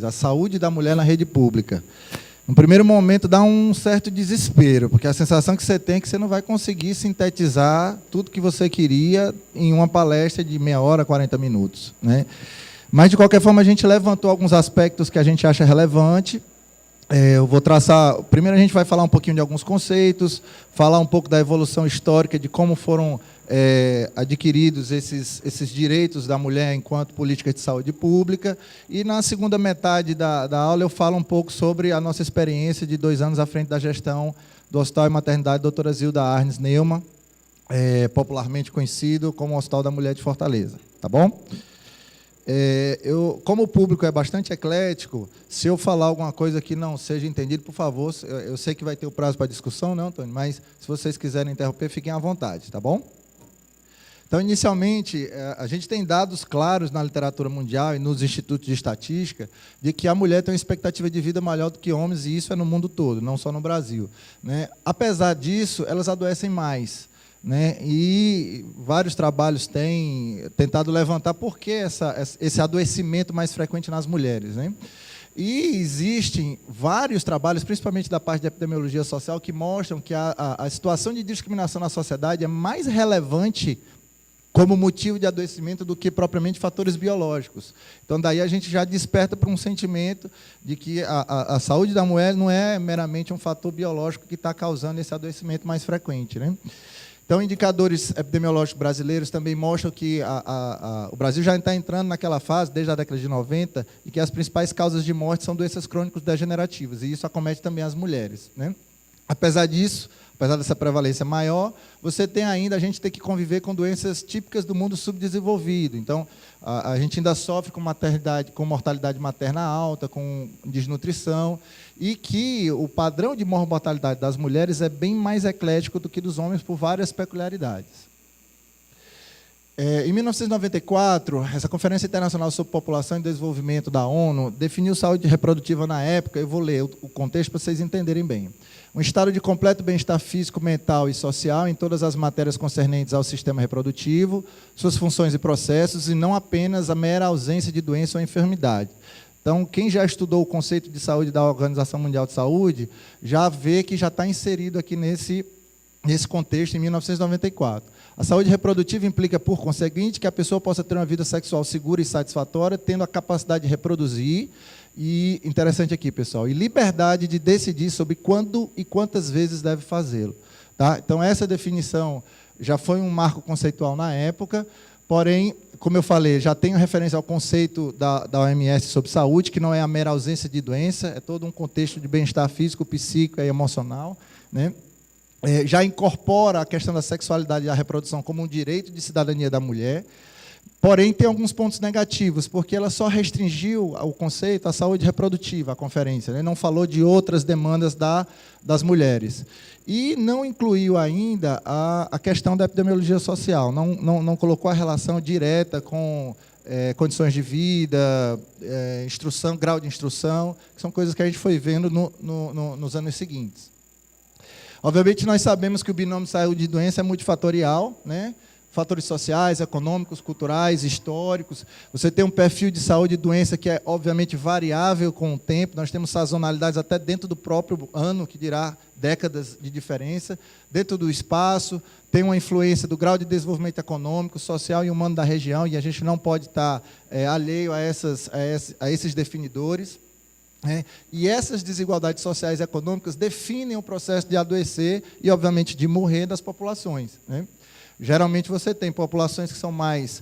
A saúde da mulher na rede pública. No primeiro momento dá um certo desespero, porque a sensação que você tem é que você não vai conseguir sintetizar tudo que você queria em uma palestra de meia hora, 40 minutos, né? Mas, de qualquer forma, a gente levantou alguns aspectos que a gente acha relevante. Eu vou traçar... Primeiro, a gente vai falar um pouquinho de alguns conceitos, falar um pouco da evolução histórica, de como foram adquiridos esses direitos da mulher enquanto política de saúde pública. E, na segunda metade da aula, eu falo um pouco sobre a nossa experiência de 2 anos à frente da gestão do Hospital e Maternidade Doutora Zilda Arnes Neumann, popularmente conhecido como Hospital da Mulher de Fortaleza. Tá bom? Como o público é bastante eclético, se eu falar alguma coisa que não seja entendido, por favor, eu sei que vai ter o prazo para discussão, não, Antônio, mas se vocês quiserem interromper, fiquem à vontade, tá bom? Então, inicialmente, a gente tem dados claros na literatura mundial e nos institutos de estatística de que a mulher tem uma expectativa de vida maior do que homens, e isso é no mundo todo, não só no Brasil, né? Apesar disso, elas adoecem mais, né? E vários trabalhos têm tentado levantar por que esse adoecimento mais frequente nas mulheres, né? E existem vários trabalhos, principalmente da parte de epidemiologia social, que mostram que a situação de discriminação na sociedade é mais relevante como motivo de adoecimento do que propriamente fatores biológicos. Então, daí a gente já desperta para um sentimento de que a saúde da mulher não é meramente um fator biológico que está causando esse adoecimento mais frequente, né? Então, indicadores epidemiológicos brasileiros também mostram que o Brasil já está entrando naquela fase, desde a década de 90, e que as principais causas de morte são doenças crônicas degenerativas, e isso acomete também as mulheres, né? Apesar disso, apesar dessa prevalência maior, você tem ainda, a gente tem que conviver com doenças típicas do mundo subdesenvolvido. Então, a gente ainda sofre com mortalidade materna alta, com desnutrição, e que o padrão de mortalidade das mulheres é bem mais eclético do que dos homens por várias peculiaridades. Em 1994, essa Conferência Internacional sobre População e Desenvolvimento da ONU definiu saúde reprodutiva na época, eu vou ler o contexto para vocês entenderem bem. Um estado de completo bem-estar físico, mental e social em todas as matérias concernentes ao sistema reprodutivo, suas funções e processos, e não apenas a mera ausência de doença ou enfermidade. Então, quem já estudou o conceito de saúde da Organização Mundial de Saúde, já vê que já está inserido aqui nesse contexto em 1994. A saúde reprodutiva implica, por conseguinte, que a pessoa possa ter uma vida sexual segura e satisfatória, tendo a capacidade de reproduzir, e, interessante aqui, pessoal, e liberdade de decidir sobre quando e quantas vezes deve fazê-lo. Tá? Então, essa definição já foi um marco conceitual na época, porém, como eu falei, já tenho referência ao conceito da OMS sobre saúde, que não é a mera ausência de doença, é todo um contexto de bem-estar físico, psíquico e emocional, né? Já incorpora a questão da sexualidade e da reprodução como um direito de cidadania da mulher, porém tem alguns pontos negativos, porque ela só restringiu o conceito à saúde reprodutiva, a conferência, né? Não falou de outras demandas das mulheres. E não incluiu ainda a questão da epidemiologia social, não colocou a relação direta com condições de vida, instrução, grau de instrução, que são coisas que a gente foi vendo nos anos seguintes. Obviamente, nós sabemos que o binômio saúde e doença é multifatorial, né? Fatores sociais, econômicos, culturais, históricos. Você tem um perfil de saúde e doença que é, obviamente, variável com o tempo. Nós temos sazonalidades até dentro do próprio ano, que dirá décadas de diferença. Dentro do espaço, tem uma influência do grau de desenvolvimento econômico, social e humano da região, e a gente não pode estar alheio a esses definidores. E essas desigualdades sociais e econômicas definem o processo de adoecer e, obviamente, de morrer das populações, né? Geralmente, você tem populações que são mais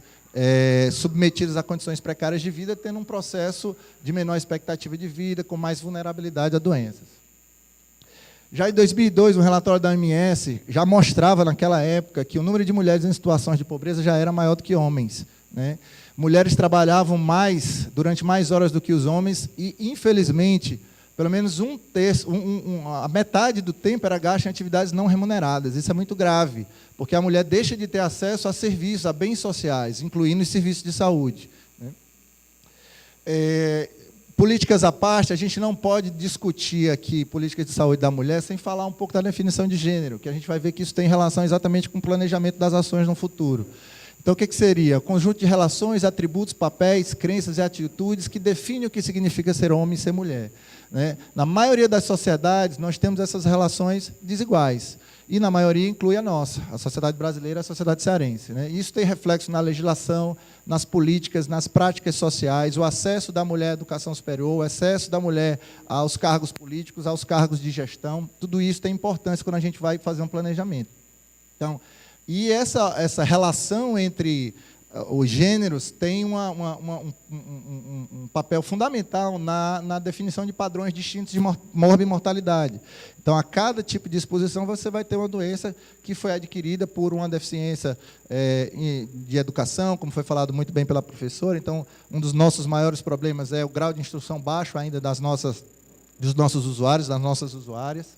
submetidas a condições precárias de vida, tendo um processo de menor expectativa de vida, com mais vulnerabilidade a doenças. Já em 2002, um relatório da OMS já mostrava, naquela época, que o número de mulheres em situações de pobreza já era maior do que homens, né? Mulheres trabalhavam durante mais horas do que os homens e, infelizmente, pelo menos a metade do tempo era gasto em atividades não remuneradas. Isso é muito grave, porque a mulher deixa de ter acesso a serviços, a bens sociais, incluindo os serviços de saúde, né? Políticas à parte, a gente não pode discutir aqui políticas de saúde da mulher sem falar um pouco da definição de gênero, que a gente vai ver que isso tem relação exatamente com o planejamento das ações no futuro. Então, o que seria? O conjunto de relações, atributos, papéis, crenças e atitudes que definem o que significa ser homem e ser mulher. Né? Na maioria das sociedades, nós temos essas relações desiguais. E, na maioria, inclui a nossa, a sociedade brasileira e a sociedade cearense. Né? Isso tem reflexo na legislação, nas políticas, nas práticas sociais, o acesso da mulher à educação superior, o acesso da mulher aos cargos políticos, aos cargos de gestão. Tudo isso tem importância quando a gente vai fazer um planejamento. Então, e essa relação entre os gêneros tem um papel fundamental na definição de padrões distintos de morbimortalidade. Então, a cada tipo de exposição, você vai ter uma doença que foi adquirida por uma deficiência de educação, como foi falado muito bem pela professora. Então, um dos nossos maiores problemas é o grau de instrução baixo ainda dos nossos usuários, das nossas usuárias.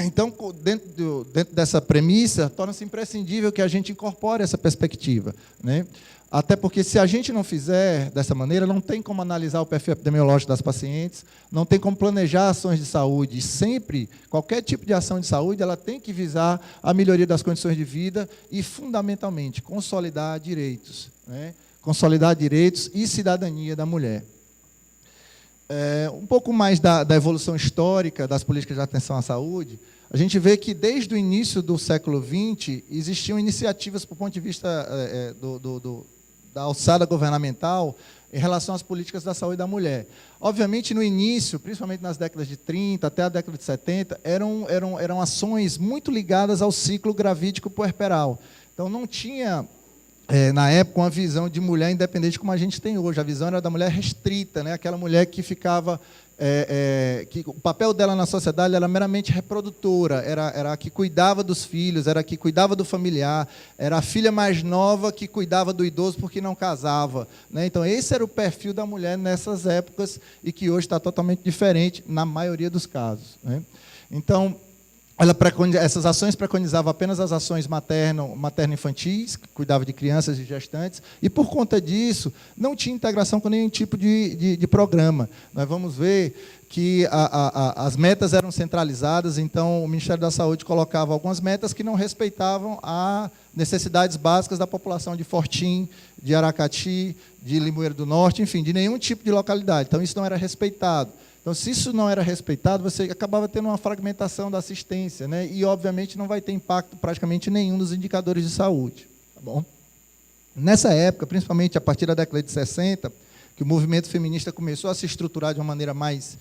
Então, dentro dessa premissa, torna-se imprescindível que a gente incorpore essa perspectiva. Né? Até porque, se a gente não fizer dessa maneira, não tem como analisar o perfil epidemiológico das pacientes, não tem como planejar ações de saúde. E sempre, qualquer tipo de ação de saúde, ela tem que visar a melhoria das condições de vida e, fundamentalmente, consolidar direitos. Né? Consolidar direitos e cidadania da mulher. Um pouco mais da evolução histórica das políticas de atenção à saúde, a gente vê que, desde o início do século XX, existiam iniciativas, do ponto de vista da alçada governamental, em relação às políticas da saúde da mulher. Obviamente, no início, principalmente nas décadas de 30 até a década de 70, eram ações muito ligadas ao ciclo gravídico puerperal. Então, não tinha... na época, uma visão de mulher independente como a gente tem hoje. A visão era da mulher restrita, né? Aquela mulher que ficava... que o papel dela na sociedade era meramente reprodutora, era a que cuidava dos filhos, era a que cuidava do familiar, era a filha mais nova que cuidava do idoso porque não casava. Né? Então, esse era o perfil da mulher nessas épocas e que hoje está totalmente diferente na maioria dos casos. Né? Então... essas ações preconizavam apenas as ações materno-infantis, que cuidavam de crianças e gestantes, e, por conta disso, não tinha integração com nenhum tipo de programa. Nós vamos ver que as metas eram centralizadas, então o Ministério da Saúde colocava algumas metas que não respeitavam as necessidades básicas da população de Fortim, de Aracati, de Limoeiro do Norte, enfim, de nenhum tipo de localidade. Então, isso não era respeitado. Então, se isso não era respeitado, você acabava tendo uma fragmentação da assistência, né? E, obviamente, não vai ter impacto praticamente nenhum nos indicadores de saúde. Tá bom? Nessa época, principalmente a partir da década de 60, que o movimento feminista começou a se estruturar de uma maneira mais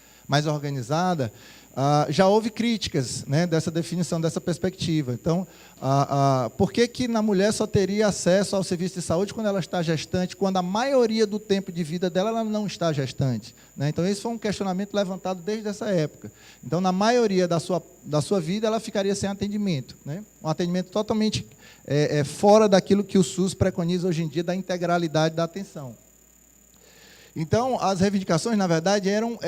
organizada, já houve críticas, né, dessa definição, dessa perspectiva. Então, por que na mulher só teria acesso ao serviço de saúde quando ela está gestante, quando a maioria do tempo de vida dela ela não está gestante? Né? Então, esse foi um questionamento levantado desde essa época. Então, na maioria da sua vida, ela ficaria sem atendimento. Né? Um atendimento totalmente fora daquilo que o SUS preconiza hoje em dia, da integralidade da atenção. Então, as reivindicações, na verdade, eram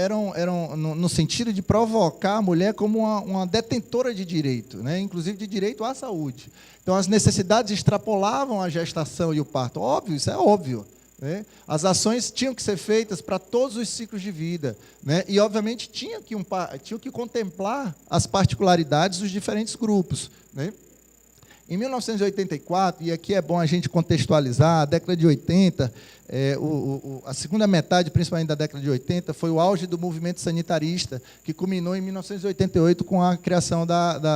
no sentido de provocar a mulher como uma detentora de direito, né? Inclusive de direito à saúde. Então, as necessidades extrapolavam a gestação e o parto. Óbvio, isso é óbvio. Né? As ações tinham que ser feitas para todos os ciclos de vida. Né? E, obviamente, tinham que contemplar as particularidades dos diferentes grupos. Né? Em 1984, e aqui é bom a gente contextualizar, a década de 80, a segunda metade, principalmente da década de 80, foi o auge do movimento sanitarista, que culminou em 1988 com a criação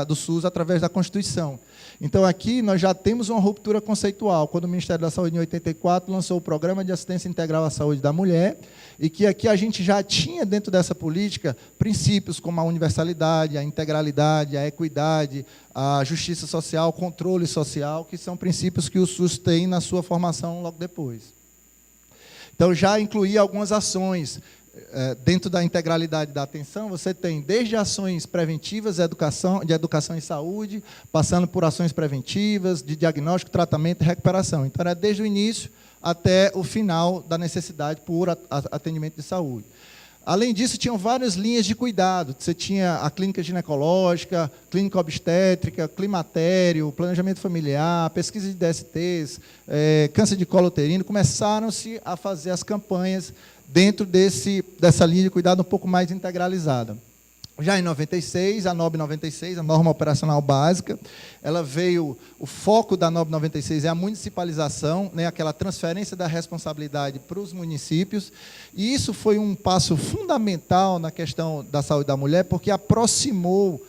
do SUS através da Constituição. Então, aqui nós já temos uma ruptura conceitual, quando o Ministério da Saúde, em 84, lançou o Programa de Assistência Integral à Saúde da Mulher, e que aqui a gente já tinha, dentro dessa política, princípios como a universalidade, a integralidade, a equidade, a justiça social, controle social, que são princípios que o SUS tem na sua formação logo depois. Então, já incluía algumas ações. Dentro da integralidade da atenção, você tem desde ações preventivas de educação e saúde, passando por ações preventivas, de diagnóstico, tratamento e recuperação. Então, era desde o início até o final da necessidade por atendimento de saúde. Além disso, tinham várias linhas de cuidado. Você tinha a clínica ginecológica, clínica obstétrica, climatério, planejamento familiar, pesquisa de DSTs, câncer de colo uterino. Começaram-se a fazer as campanhas dentro dessa linha de cuidado um pouco mais integralizada. Já em 96, a NOB 96, a Norma Operacional Básica, ela veio, o foco da NOB 96 é a municipalização, né, aquela transferência da responsabilidade para os municípios, e isso foi um passo fundamental na questão da saúde da mulher, porque aproximou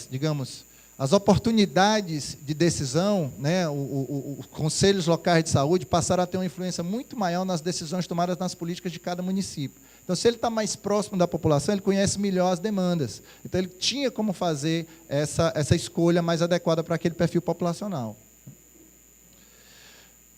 digamos, as oportunidades de decisão, né, os conselhos locais de saúde passaram a ter uma influência muito maior nas decisões tomadas nas políticas de cada município. Então, se ele está mais próximo da população, ele conhece melhor as demandas. Então, ele tinha como fazer essa escolha mais adequada para aquele perfil populacional.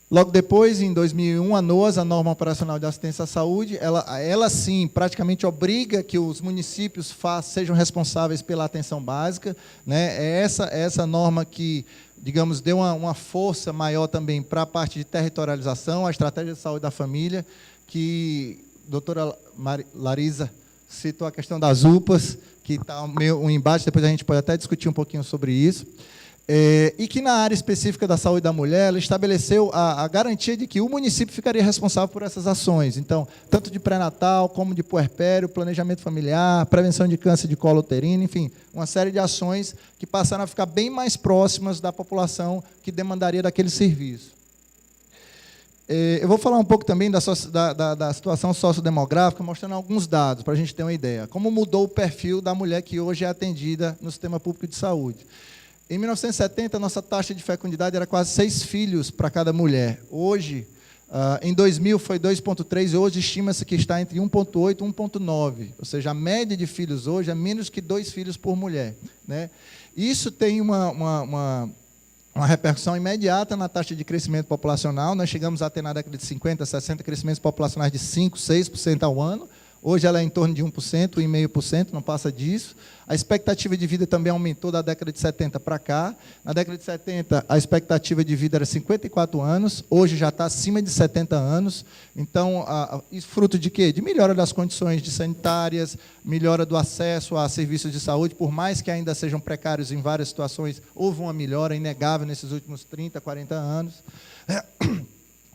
Logo depois, em 2001, a NOAS, a Norma Operacional de Assistência à Saúde, ela sim, praticamente obriga que os municípios sejam responsáveis pela atenção básica, né? É essa norma que, digamos, deu uma força maior também para a parte de territorialização, a estratégia de saúde da família, que a doutora Larisa citou a questão das UPAs, que está um embate, depois a gente pode até discutir um pouquinho sobre isso. E que, na área específica da saúde da mulher, ela estabeleceu a garantia de que o município ficaria responsável por essas ações. Então, tanto de pré-natal, como de puerpério, planejamento familiar, prevenção de câncer de colo uterino, enfim, uma série de ações que passaram a ficar bem mais próximas da população que demandaria daquele serviço. Eu vou falar um pouco também da situação sociodemográfica, mostrando alguns dados, para a gente ter uma ideia. Como mudou o perfil da mulher que hoje é atendida no sistema público de saúde. Em 1970, a nossa taxa de fecundidade era quase 6 filhos para cada mulher. Hoje, em 2000, foi 2,3, e hoje estima-se que está entre 1,8 e 1,9. Ou seja, a média de filhos hoje é menos que 2 filhos por mulher, né? Isso tem uma repercussão imediata na taxa de crescimento populacional. Nós chegamos a ter, na década de 50, 60, crescimentos populacionais de 5%, 6% ao ano. Hoje ela é em torno de 1%, 1,5%, não passa disso. A expectativa de vida também aumentou da década de 70 para cá. Na década de 70, a expectativa de vida era 54 anos, hoje já está acima de 70 anos. Então, isso fruto de quê? De melhora das condições sanitárias, melhora do acesso a serviços de saúde, por mais que ainda sejam precários em várias situações, houve uma melhora inegável nesses últimos 30, 40 anos.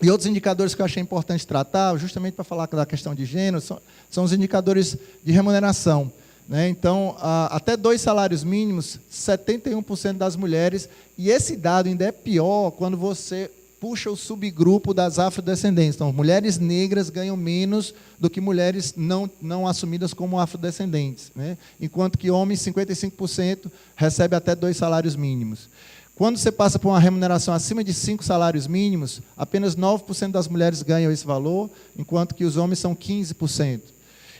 E outros indicadores que eu achei importante tratar, justamente para falar da questão de gênero, são os indicadores de remuneração, né? Então, até 2 salários mínimos, 71% das mulheres, e esse dado ainda é pior quando você puxa o subgrupo das afrodescendentes. Então, mulheres negras ganham menos do que mulheres não assumidas como afrodescendentes, né? Enquanto que homens, 55%, recebem até 2 salários mínimos. Quando você passa por uma remuneração acima de 5 salários mínimos, apenas 9% das mulheres ganham esse valor, enquanto que os homens são 15%.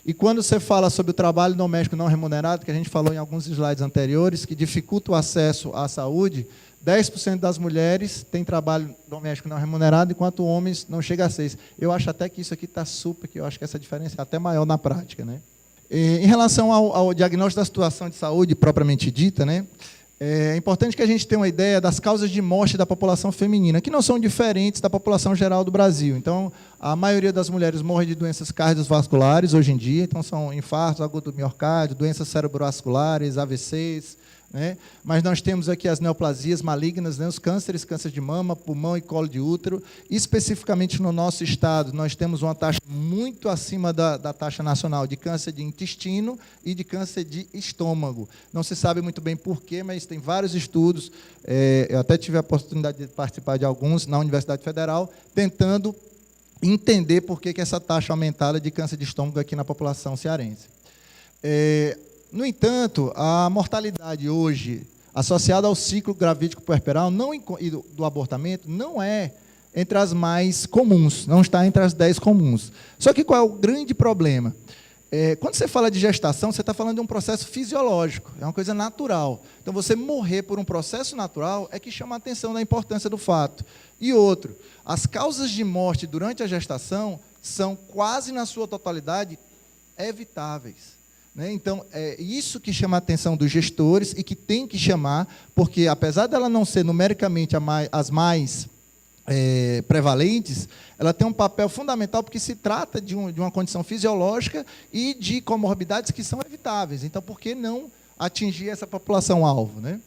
E quando você fala sobre o trabalho doméstico não remunerado, que a gente falou em alguns slides anteriores, que dificulta o acesso à saúde, 10% das mulheres têm trabalho doméstico não remunerado, enquanto homens não chega a 6%. Eu acho até que isso aqui está super, que eu acho que essa diferença é até maior na prática, né? Em relação ao diagnóstico da situação de saúde propriamente dita, né? É importante que a gente tenha uma ideia das causas de morte da população feminina, que não são diferentes da população geral do Brasil. Então, a maioria das mulheres morre de doenças cardiovasculares hoje em dia, então são infartos agudos do miocárdio, doenças cerebrovasculares, AVCs, né? Mas nós temos aqui as neoplasias malignas, né? Os cânceres, câncer de mama, pulmão e colo de útero. Especificamente no nosso estado, nós temos uma taxa muito acima da taxa nacional de câncer de intestino e de câncer de estômago. Não se sabe muito bem porquê, mas tem vários estudos, eu até tive a oportunidade de participar de alguns na Universidade Federal, tentando entender por que essa taxa aumentada de câncer de estômago aqui na população cearense. No entanto, a mortalidade hoje, associada ao ciclo gravídico puerperal e do abortamento, não é entre as mais comuns, não está entre as 10 comuns. Só que qual é o grande problema? Quando você fala de gestação, você está falando de um processo fisiológico, é uma coisa natural. Então, você morrer por um processo natural é que chama a atenção da importância do fato. E outro, as causas de morte durante a gestação são, quase na sua totalidade, evitáveis. Então, é isso que chama a atenção dos gestores e que tem que chamar, porque, apesar dela não ser numericamente as mais prevalentes, ela tem um papel fundamental, porque se trata de uma condição fisiológica e de comorbidades que são evitáveis. Então, por que não atingir essa população-alvo, né?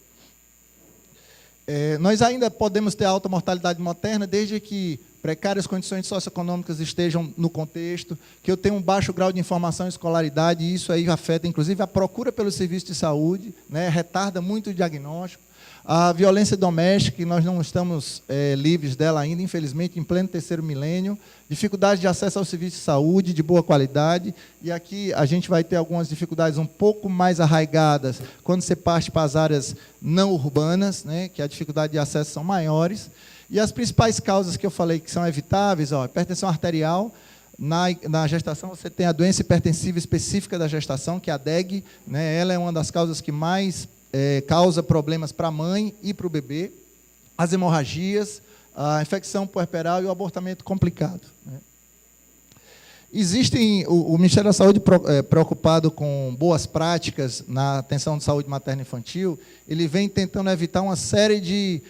Nós ainda podemos ter alta mortalidade materna desde que precárias condições socioeconômicas estejam no contexto, que eu tenho um baixo grau de informação e escolaridade, e isso aí afeta, inclusive, a procura pelo serviço de saúde, né, retarda muito o diagnóstico. A violência doméstica, que nós não estamos livres dela ainda, infelizmente, em pleno terceiro milênio, dificuldade de acesso ao serviço de saúde de boa qualidade, e aqui a gente vai ter algumas dificuldades um pouco mais arraigadas quando você parte para as áreas não urbanas, né, que a dificuldade de acesso são maiores. E as principais causas que eu falei que são evitáveis, hipertensão arterial. Na gestação, você tem a doença hipertensiva específica da gestação, que é a DEG, né? Ela é uma das causas que mais causa problemas para a mãe e para o bebê. As hemorragias, a infecção puerperal e o abortamento complicado, né? O Ministério da Saúde, preocupado com boas práticas na atenção de saúde materno-infantil, ele vem tentando evitar uma série de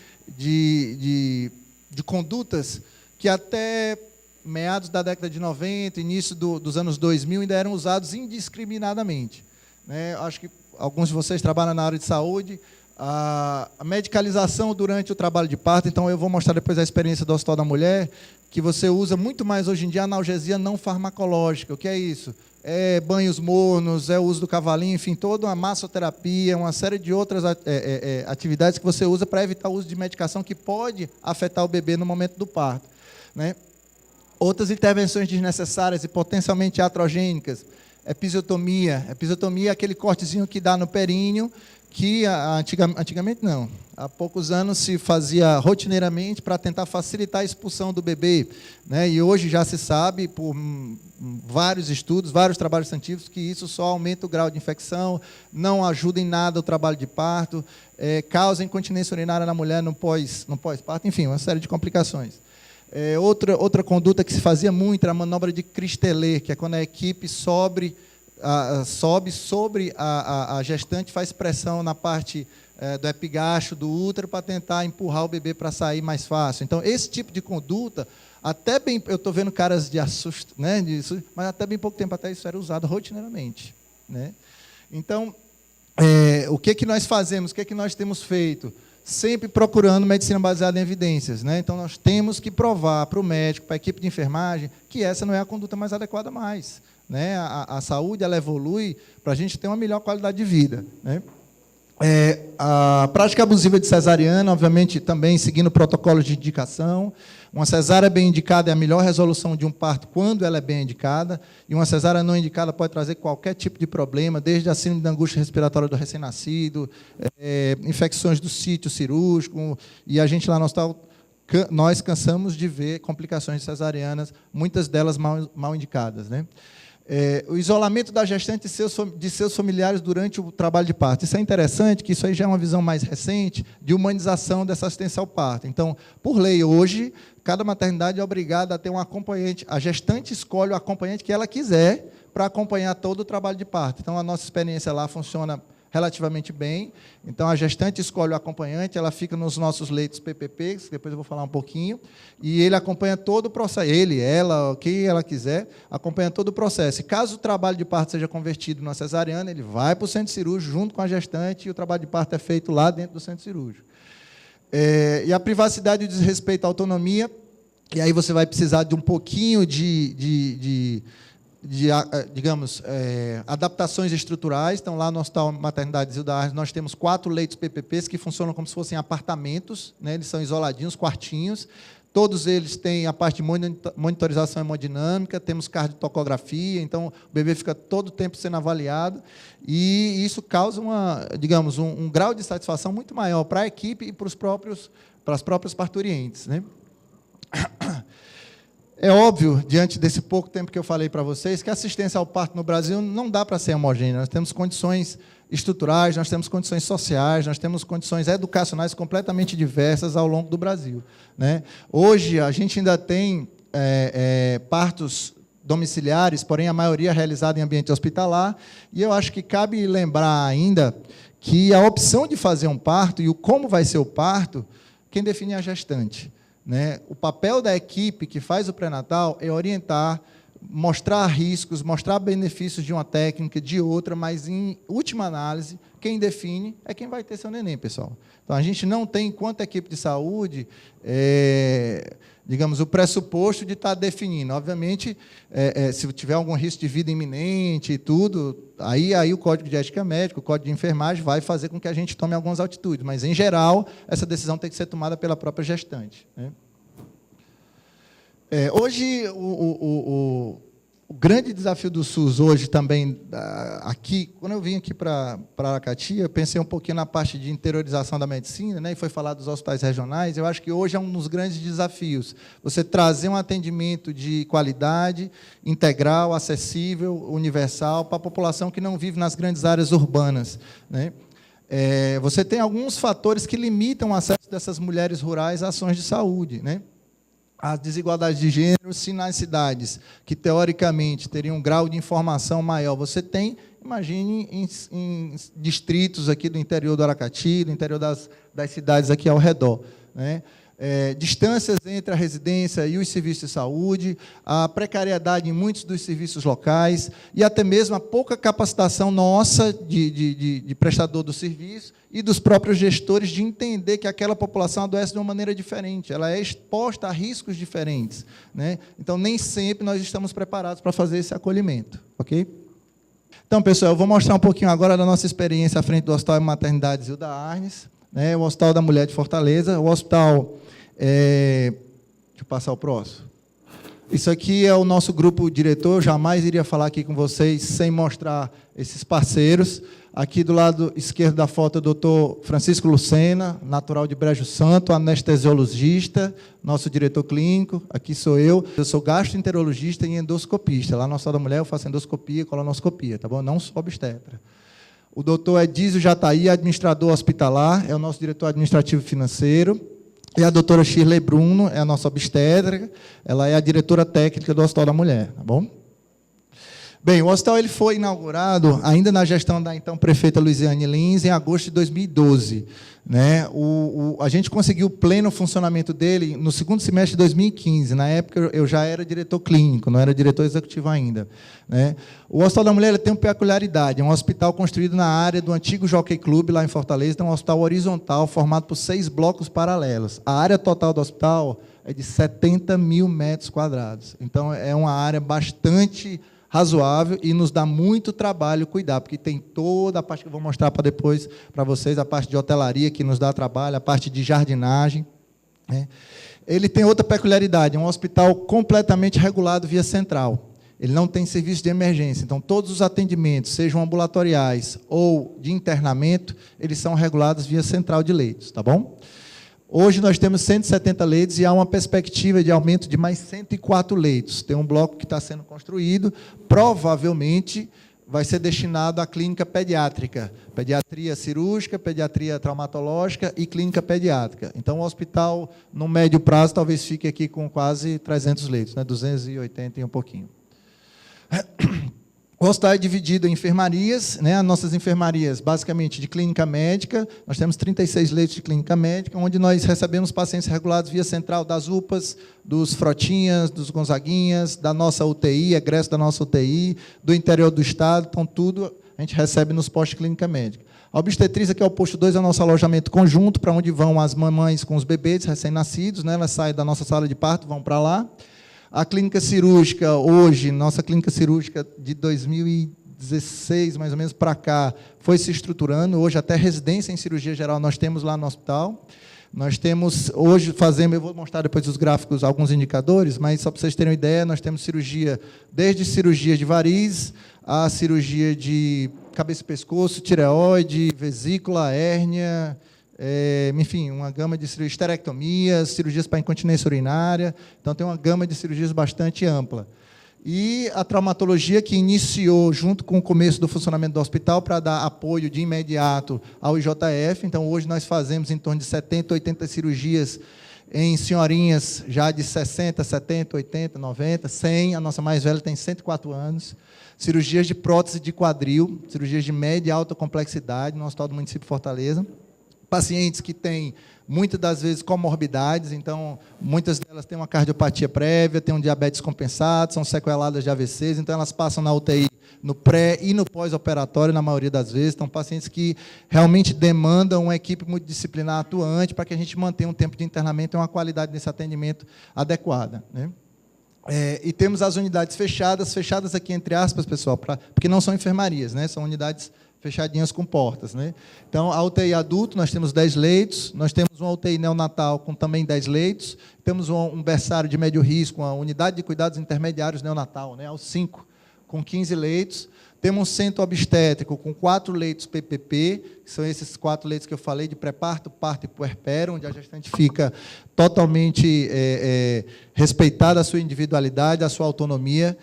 condutas que até meados da década de 90, início dos anos 2000, ainda eram usados indiscriminadamente, né? Acho que alguns de vocês trabalham na área de saúde. A medicalização durante o trabalho de parto, então eu vou mostrar depois a experiência do Hospital da Mulher, que você usa muito mais hoje em dia analgesia não farmacológica. O que é isso? É banhos mornos, é o uso do cavalinho, enfim, toda uma massoterapia, uma série de outras atividades que você usa para evitar o uso de medicação que pode afetar o bebê no momento do parto, né? Outras intervenções desnecessárias e potencialmente iatrogênicas, episiotomia. Episiotomia é aquele cortezinho que dá no períneo, que antigamente não, há poucos anos se fazia rotineiramente para tentar facilitar a expulsão do bebê, né? E hoje já se sabe, por vários estudos, vários trabalhos científicos, que isso só aumenta o grau de infecção, não ajuda em nada o trabalho de parto, causa incontinência urinária na mulher no pós-parto, enfim, uma série de complicações. Outra conduta que se fazia muito era a manobra de Christelet, que é quando a equipe sobe sobre a gestante, faz pressão na parte do epigacho, do útero, para tentar empurrar o bebê para sair mais fácil. Então, esse tipo de conduta, até bem, eu estou vendo caras de assusto, né, disso, mas até bem pouco tempo atrás isso era usado rotineiramente, né? Então, o que nós fazemos, o que nós temos feito? Sempre procurando medicina baseada em evidências, né? Então, nós temos que provar para o médico, para a equipe de enfermagem, que essa não é a conduta mais adequada mais, né? A saúde, ela evolui para a gente ter uma melhor qualidade de vida, né? A prática abusiva de cesariana, obviamente, também seguindo protocolos de indicação. Uma cesárea bem indicada é a melhor resolução de um parto quando ela é bem indicada, e uma cesárea não indicada pode trazer qualquer tipo de problema, desde a síndrome da angústia respiratória do recém-nascido, infecções do sítio cirúrgico, e a gente lá no hospital, nós cansamos de ver complicações cesarianas, muitas delas mal indicadas, né? O isolamento da gestante de seus familiares durante o trabalho de parto. Isso é interessante, que isso aí já é uma visão mais recente de humanização dessa assistência ao parto. Então, por lei, hoje, cada maternidade é obrigada a ter um acompanhante. A gestante escolhe o acompanhante que ela quiser para acompanhar todo o trabalho de parto. Então, a nossa experiência lá funciona relativamente bem. Então, a gestante escolhe o acompanhante, ela fica nos nossos leitos PPP, que depois eu vou falar um pouquinho, e ele acompanha todo o processo. Ele, ela, o que ela quiser, acompanha todo o processo. E caso o trabalho de parto seja convertido numa cesariana, ele vai para o centro cirúrgico junto com a gestante, e o trabalho de parto é feito lá dentro do centro cirúrgico. E a privacidade e o desrespeito à autonomia, e aí você vai precisar de um pouquinho digamos, adaptações estruturais. Então, lá no Hospital Maternidade Zilda Arnes, nós temos 4 leitos PPPs que funcionam como se fossem apartamentos, né? Eles são isoladinhos, quartinhos. Todos eles têm a parte de monitorização hemodinâmica, temos cardiotocografia, então o bebê fica todo o tempo sendo avaliado, e isso causa digamos, um grau de satisfação muito maior para a equipe e para as próprias parturientes, né? É óbvio, diante desse pouco tempo que eu falei para vocês, que a assistência ao parto no Brasil não dá para ser homogênea. Nós temos condições estruturais, nós temos condições sociais, nós temos condições educacionais completamente diversas ao longo do Brasil, né? Hoje, a gente ainda tem partos domiciliares, porém, a maioria é realizada em ambiente hospitalar, e eu acho que cabe lembrar ainda que a opção de fazer um parto e o como vai ser o parto, quem define é a gestante, né? O papel da equipe que faz o pré-natal é orientar mostrar riscos, mostrar benefícios de uma técnica, de outra, mas, em última análise, quem define é quem vai ter seu neném, pessoal. Então, a gente não tem, enquanto equipe de saúde, digamos, o pressuposto de estar definindo. Obviamente, se tiver algum risco de vida iminente e tudo, aí o Código de Ética Médica, o Código de Enfermagem, vai fazer com que a gente tome algumas atitudes. Mas, em geral, essa decisão tem que ser tomada pela própria gestante, né? Hoje, o grande desafio do SUS hoje também, aqui, quando eu vim aqui para Aracati, eu pensei um pouquinho na parte de interiorização da medicina, né, e foi falar dos hospitais regionais. Eu acho que hoje é um dos grandes desafios, você trazer um atendimento de qualidade, integral, acessível, universal, para a população que não vive nas grandes áreas urbanas, né? Você tem alguns fatores que limitam o acesso dessas mulheres rurais a ações de saúde, né? As desigualdades de gênero, se nas cidades que, teoricamente, teriam um grau de informação maior, você tem, imagine, em distritos aqui do interior do Aracati, do interior das cidades aqui ao redor, né? Distâncias entre a residência e os serviços de saúde, a precariedade em muitos dos serviços locais e até mesmo a pouca capacitação nossa de prestador do serviço e dos próprios gestores de entender que aquela população adoece de uma maneira diferente, ela é exposta a riscos diferentes, né? Então, nem sempre nós estamos preparados para fazer esse acolhimento, ok? Então, pessoal, eu vou mostrar um pouquinho agora da nossa experiência à frente do Hospital e Maternidade Zilda Arnes, né, o Hospital da Mulher de Fortaleza, o hospital... deixa eu passar o próximo. Isso aqui é o nosso grupo diretor, eu jamais iria falar aqui com vocês sem mostrar esses parceiros. Aqui do lado esquerdo da foto, o doutor Francisco Lucena, natural de Brejo Santo, anestesiologista, nosso diretor clínico. Aqui sou eu sou gastroenterologista e endoscopista. Lá no Hospital da Mulher eu faço endoscopia e colonoscopia, tá bom? Não sou obstetra. O doutor Edísio Jataí, administrador hospitalar, é o nosso diretor administrativo financeiro. E a doutora Shirley Bruno é a nossa obstetra, ela é a diretora técnica do Hospital da Mulher, tá bom? Bem, o hospital ele foi inaugurado ainda na gestão da então prefeita Luiziane Lins, em agosto de 2012. Né? A gente conseguiu o pleno funcionamento dele no segundo semestre de 2015. Na época, eu já era diretor clínico, não era diretor executivo ainda. Né? O Hospital da Mulher ele tem uma peculiaridade, é um hospital construído na área do antigo Jockey Club, lá em Fortaleza, é um hospital horizontal, formado por 6 blocos paralelos. A área total do hospital é de 70 mil metros quadrados. Então, é uma área bastante razoável e nos dá muito trabalho cuidar, porque tem toda a parte que eu vou mostrar para depois para vocês, a parte de hotelaria que nos dá trabalho, a parte de jardinagem, né? Ele tem outra peculiaridade, é um hospital completamente regulado via central. Ele não tem serviço de emergência, então todos os atendimentos, sejam ambulatoriais ou de internamento, eles são regulados via central de leitos, tá bom? Hoje nós temos 170 leitos e há uma perspectiva de aumento de mais 104 leitos. Tem um bloco que está sendo construído, provavelmente vai ser destinado à clínica pediátrica, pediatria cirúrgica, pediatria traumatológica e clínica pediátrica. Então, o hospital, no médio prazo, talvez fique aqui com quase 300 leitos, né? 280 e um pouquinho. O hospital é dividido em enfermarias, né? As nossas enfermarias, basicamente, de clínica médica, nós temos 36 leitos de clínica médica, onde nós recebemos pacientes regulados via central das UPAs, dos Frotinhas, dos Gonzaguinhas, da nossa UTI, egresso da nossa UTI, do interior do estado, então tudo a gente recebe nos postos de clínica médica. A obstetrícia, que é o posto 2, é o nosso alojamento conjunto, para onde vão as mamães com os bebês recém-nascidos, né? Elas saem da nossa sala de parto, vão para lá. A clínica cirúrgica, hoje, nossa clínica cirúrgica de 2016, mais ou menos, para cá, foi se estruturando. Hoje, até residência em cirurgia geral nós temos lá no hospital. Nós temos, hoje, eu vou mostrar depois os gráficos, alguns indicadores, mas só para vocês terem uma ideia, nós temos cirurgia, desde cirurgia de variz, a cirurgia de cabeça e pescoço, tireoide, vesícula, hérnia, enfim, uma gama de cirurgias, esterectomias, cirurgias para incontinência urinária. Então, tem uma gama de cirurgias bastante ampla. E a traumatologia, que iniciou junto com o começo do funcionamento do hospital para dar apoio de imediato ao IJF. Então, hoje nós fazemos em torno de 70, 80 cirurgias em senhorinhas já de 60, 70, 80, 90, 100. A nossa mais velha tem 104 anos. Cirurgias de prótese de quadril, cirurgias de média e alta complexidade no Hospital do Município de Fortaleza. Pacientes que têm muitas das vezes comorbidades, então, muitas delas têm uma cardiopatia prévia, têm um diabetes compensado, são sequeladas de AVCs, então elas passam na UTI no pré e no pós-operatório, na maioria das vezes. Então, pacientes que realmente demandam uma equipe multidisciplinar atuante para que a gente mantenha um tempo de internamento e uma qualidade desse atendimento adequada, né? E temos as unidades fechadas aqui entre aspas, pessoal, porque não são enfermarias, né? São unidades fechadinhas com portas, né? Então, a UTI adulto, nós temos 10 leitos, nós temos uma UTI neonatal com também 10 leitos, temos um berçário de médio risco, uma unidade de cuidados intermediários neonatal, né, aos 5, com 15 leitos, temos um centro obstétrico com 4 leitos PPP, que são esses 4 leitos que eu falei, de pré-parto, parto e puerpério, onde a gestante fica totalmente respeitada a sua individualidade, a sua autonomia.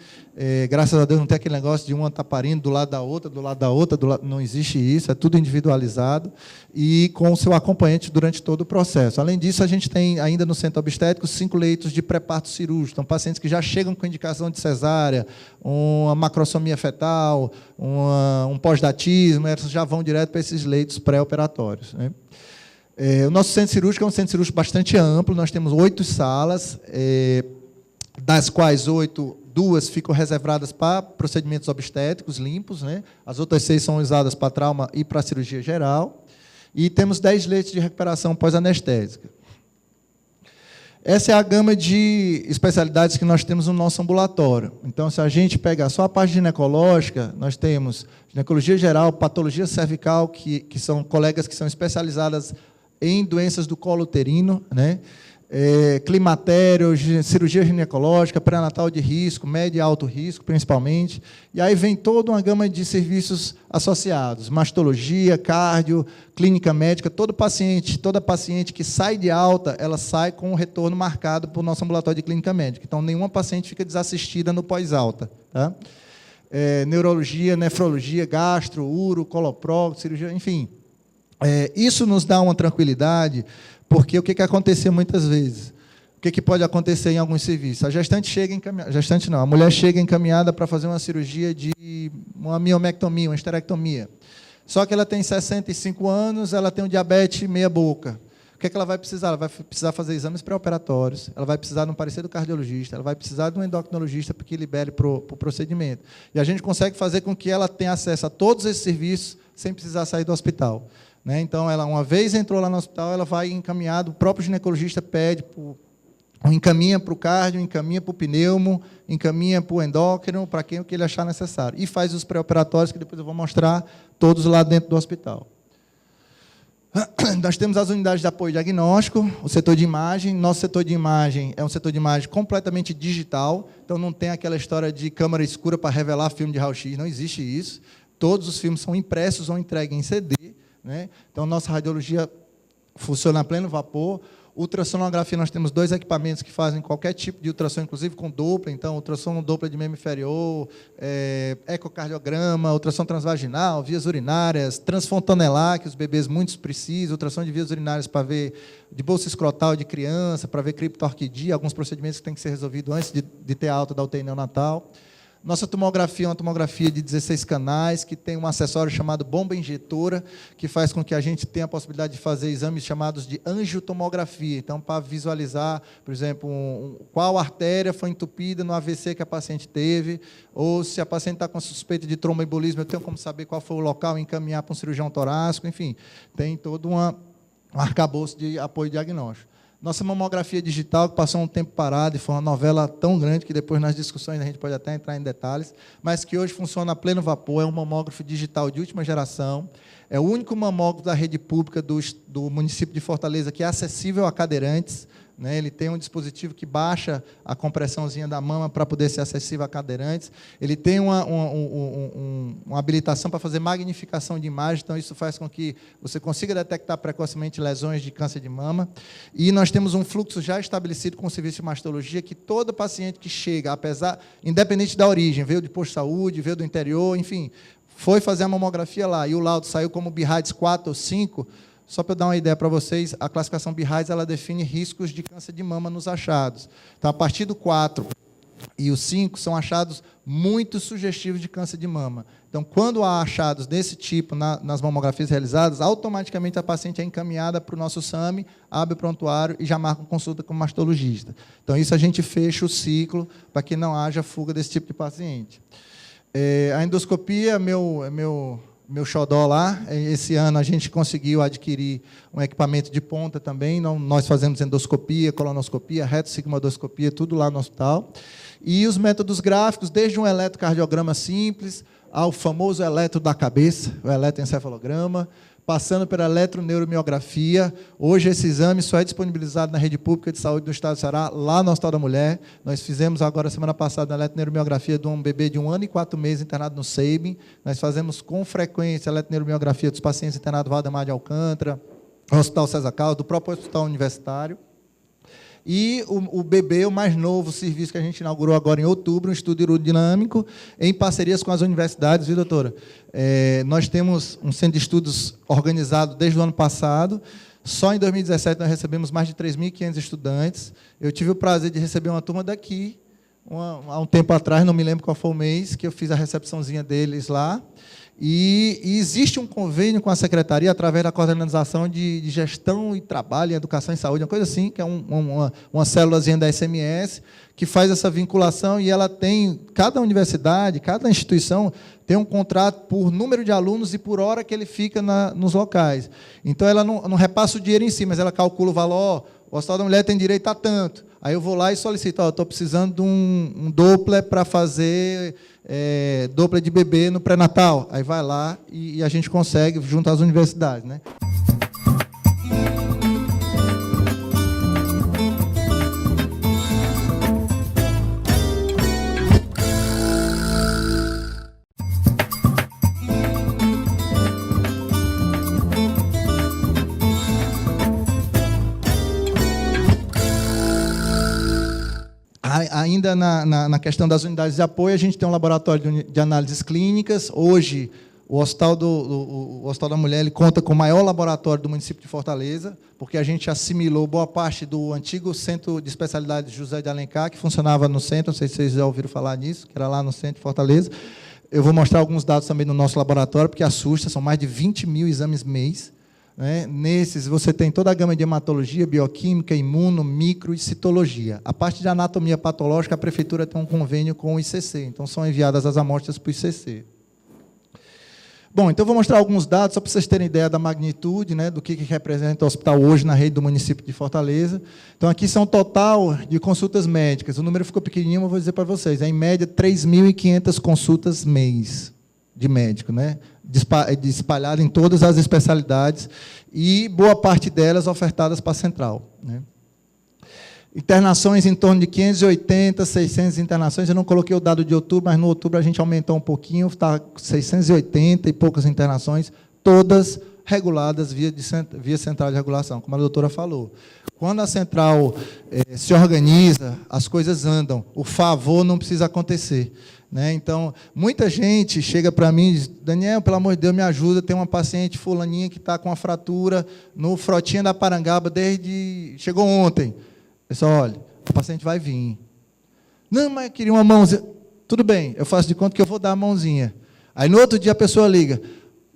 Graças a Deus não tem aquele negócio de uma estar parindo do lado da outra, não existe isso, é tudo individualizado, e com o seu acompanhante durante todo o processo. Além disso, a gente tem ainda no centro obstétrico 5 leitos de pré-parto cirúrgico, então pacientes que já chegam com indicação de cesárea, uma macrosomia fetal, um pós-datismo, eles já vão direto para esses leitos pré-operatórios, né? O nosso centro cirúrgico é um centro cirúrgico bastante amplo, nós temos 8 salas, das quais 2 ficam reservadas para procedimentos obstétricos limpos, né? As outras 6 são usadas para trauma e para cirurgia geral, e temos 10 leitos de recuperação pós-anestésica. Essa é a gama de especialidades que nós temos no nosso ambulatório. Então, se a gente pegar só a parte ginecológica, nós temos ginecologia geral, patologia cervical, que são colegas que são especializadas em doenças do colo uterino, né? Climatério, cirurgia ginecológica, pré-natal de risco, médio e alto risco, principalmente. E aí vem toda uma gama de serviços associados, mastologia, cardio, clínica médica. Toda paciente que sai de alta, ela sai com um retorno marcado para o nosso ambulatório de clínica médica. Então, nenhuma paciente fica desassistida no pós-alta, tá? Neurologia, nefrologia, gastro, uro, colopró, cirurgia, enfim. Isso nos dá uma tranquilidade, porque o que aconteceu muitas vezes? O que pode acontecer em alguns serviços? A gestante chega encaminhada, a mulher chega encaminhada para fazer uma cirurgia de uma miomectomia, uma esterectomia. Só que ela tem 65 anos, ela tem um diabetes meia boca. O que ela vai precisar? Ela vai precisar fazer exames pré-operatórios, ela vai precisar de um parecer do cardiologista, ela vai precisar de um endocrinologista para que libere para o procedimento. E a gente consegue fazer com que ela tenha acesso a todos esses serviços sem precisar sair do hospital, né? Então, ela, uma vez entrou lá no hospital, ela vai encaminhada, o próprio ginecologista pede, encaminha para o cardio, encaminha para o pneumo, encaminha para o endócrino, para quem o que ele achar necessário. E faz os pré-operatórios, que depois eu vou mostrar, todos lá dentro do hospital. Nós temos as unidades de apoio diagnóstico, o setor de imagem. Nosso setor de imagem é um setor de imagem completamente digital, então não tem aquela história de câmera escura para revelar filme de raio-x, não existe isso. Todos os filmes são impressos ou entregues em CD, né? Então, nossa radiologia funciona a pleno vapor. Ultrassonografia, nós temos 2 equipamentos que fazem qualquer tipo de ultrassom, inclusive com Doppler. Então, ultrassom Doppler de membro inferior, ecocardiograma, ultrassom transvaginal, vias urinárias, transfontanelar, que os bebês muitos precisam, ultrassom de vias urinárias para ver de bolsa escrotal de criança, para ver criptorquidia, alguns procedimentos que têm que ser resolvidos antes de ter a alta da UTI neonatal. Nossa tomografia é uma tomografia de 16 canais, que tem um acessório chamado bomba injetora, que faz com que a gente tenha a possibilidade de fazer exames chamados de angiotomografia. Então, para visualizar, por exemplo, qual artéria foi entupida no AVC que a paciente teve, ou se a paciente está com suspeita de tromboembolismo, eu tenho como saber qual foi o local e encaminhar para um cirurgião torácico, enfim, tem todo um arcabouço de apoio diagnóstico. Nossa mamografia digital, que passou um tempo parada, e foi uma novela tão grande que depois, nas discussões, a gente pode até entrar em detalhes, mas que hoje funciona a pleno vapor, é um mamógrafo digital de última geração, é o único mamógrafo da rede pública do município de Fortaleza que é acessível a cadeirantes, né? Ele tem um dispositivo que baixa a compressãozinha da mama para poder ser acessível a cadeirantes. Ele tem uma habilitação para fazer magnificação de imagem, então isso faz com que você consiga detectar precocemente lesões de câncer de mama. E nós temos um fluxo já estabelecido com o serviço de mastologia, que todo paciente que chega, independente da origem, veio de posto de saúde, veio do interior, enfim, foi fazer a mamografia lá, e o laudo saiu como BIRADS 4 ou 5, só para eu dar uma ideia para vocês, a classificação BIRADS ela define riscos de câncer de mama nos achados. Então, a partir do 4, e o 5 são achados muito sugestivos de câncer de mama. Então, quando há achados desse tipo nas mamografias realizadas, automaticamente a paciente é encaminhada para o nosso SAMI, abre o prontuário e já marca uma consulta com o mastologista. Então, isso a gente fecha o ciclo para que não haja fuga desse tipo de paciente. A endoscopia, meu xodó lá, esse ano a gente conseguiu adquirir um equipamento de ponta também, nós fazemos endoscopia, colonoscopia, retossigmoidoscopia, tudo lá no hospital. E os métodos gráficos, desde um eletrocardiograma simples, ao famoso eletro da cabeça, o eletroencefalograma, passando pela eletroneuromiografia. Hoje esse exame só é disponibilizado na rede pública de saúde do Estado do Ceará, lá no Hospital da Mulher. Nós fizemos agora, semana passada, a eletroneuromiografia de um bebê de 1 ano e 4 meses internado no SEIBM. Nós fazemos com frequência a eletroneuromiografia dos pacientes internados no Valdemar de Alcântara, no Hospital César Carlos, do próprio Hospital Universitário. E o bebê, o mais novo serviço que a gente inaugurou agora em outubro, um estudo aerodinâmico, em parcerias com as universidades, viu, doutora? Nós temos um centro de estudos organizado desde o ano passado. Só em 2017 nós recebemos mais de 3.500 estudantes. Eu tive o prazer de receber uma turma daqui, há um tempo atrás, não me lembro qual foi o mês, que eu fiz a recepçãozinha deles lá. E existe um convênio com a Secretaria, através da Coordenação de Gestão e Trabalho em Educação e Saúde, uma coisa assim, que é uma célulazinha da SMS, que faz essa vinculação, e ela tem, cada universidade, cada instituição, tem um contrato por número de alunos e por hora que ele fica nos locais. Então, ela não repassa o dinheiro em si, mas ela calcula o valor, o Hospital da Mulher tem direito a tanto. Aí eu vou lá e solicito, estou precisando de um Doppler para fazer Doppler de bebê no pré-natal. Aí vai lá e a gente consegue, junto às universidades, né? Ainda na questão das unidades de apoio, a gente tem um laboratório de análises clínicas. Hoje, o Hospital da Mulher ele conta com o maior laboratório do município de Fortaleza, porque a gente assimilou boa parte do antigo Centro de Especialidades José de Alencar, que funcionava no centro, não sei se vocês já ouviram falar nisso, que era lá no centro de Fortaleza. Eu vou mostrar alguns dados também no nosso laboratório, porque assusta, são mais de 20 mil exames mês. Nesses, você tem toda a gama de hematologia, bioquímica, imuno, micro e citologia. A parte de anatomia patológica, a prefeitura tem um convênio com o ICC, então são enviadas as amostras para o ICC. Bom, então vou mostrar alguns dados, só para vocês terem ideia da magnitude, do que representa o hospital hoje na rede do município de Fortaleza. Então, aqui são um total de consultas médicas. O número ficou pequenininho, mas vou dizer para vocês. Em média, 3.500 consultas mês de médico, espalhado em todas as especialidades, e boa parte delas ofertadas para a central. Internações em torno de 580, 600 internações. Eu não coloquei o dado de outubro, mas no outubro a gente aumentou um pouquinho, está 680 e poucas internações, todas reguladas via central de regulação, como a doutora falou. Quando a central se organiza, as coisas andam, o favor não precisa acontecer. Então, muita gente chega para mim e diz, Daniel, pelo amor de Deus, me ajuda, tem uma paciente fulaninha que está com uma fratura no Frotinha da Parangaba, chegou ontem. Pessoal, olha, o paciente vai vir. Não, mas eu queria uma mãozinha. Tudo bem, eu faço de conta que eu vou dar a mãozinha. Aí, no outro dia, a pessoa liga,